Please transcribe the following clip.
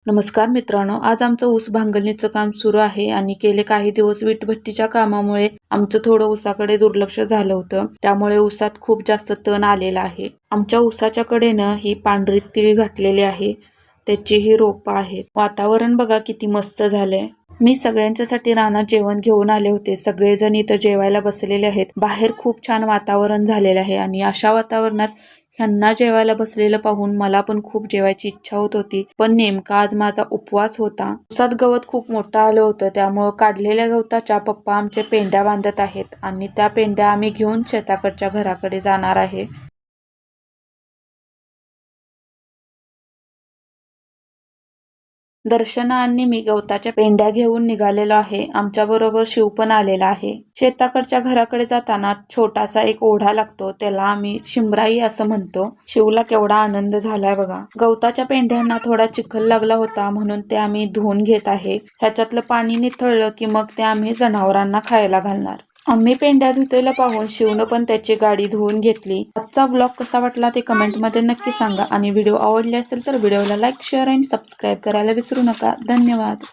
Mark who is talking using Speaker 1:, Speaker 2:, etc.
Speaker 1: नमस्कार मित्रांनो, आज आमचं ऊस भांगलणीचं काम सुरू आहे आणि गेले काही दिवस वीटभट्टीच्या कामामुळे आमचं थोडं ऊसाकडे दुर्लक्ष झालं होतं. त्यामुळे ऊसात खूप जास्त तण आलेला आहे. आमच्या ऊसाच्या कडेनं ही पांढरी तिळी घातलेली आहे. त्याची ही रोपं आहेत. वातावरण बघा किती मस्त झालंय. मी सगळ्यांच्यासाठी रानात जेवण घेऊन आले होते. सगळेजण इथं जेवायला बसलेले आहेत. बाहेर खूप छान वातावरण झालेलं आहे आणि अशा वातावरणात ह्यांना जेवायला बसलेलं पाहून मला पण खूप जेवायची इच्छा होत होती. पण नेमका आज माझा उपवास होता. उसात गवत खूप मोठं आलं होतं, त्यामुळं काढलेल्या गवताच्या पप्पा आमचे पेंड्या बांधत आहेत आणि त्या पेंड्या आम्ही घेऊन शेताकडच्या घराकडे जाणार आहे. दर्शना आणि मी गवताच्या पेंड्या घेऊन निघालेलो आहे. आमच्या बरोबर शिव पण आलेला आहे. शेताकडच्या घराकडे जाताना छोटासा एक ओढा लागतो, त्याला आम्ही शिमराई असं म्हणतो. शिवला केवढा आनंद झालाय बघा. गवताच्या पेंड्यांना थोडा चिखल लागला होता म्हणून ते आम्ही धुवून घेत आहे. ह्याच्यातलं पाणी निथळलं की मग ते आम्ही जनावरांना खायला घालणार. आम्ही पेंड्या धुतेला पाहून शिवनं पण त्याची गाडी धुवून घेतली. आजचा व्लॉग कसा वाटला ते कमेंटमध्ये नक्की सांगा आणि व्हिडिओ आवडले असेल तर व्हिडिओला लाईक, शेअर आणि सबस्क्राईब करायला विसरू नका. धन्यवाद.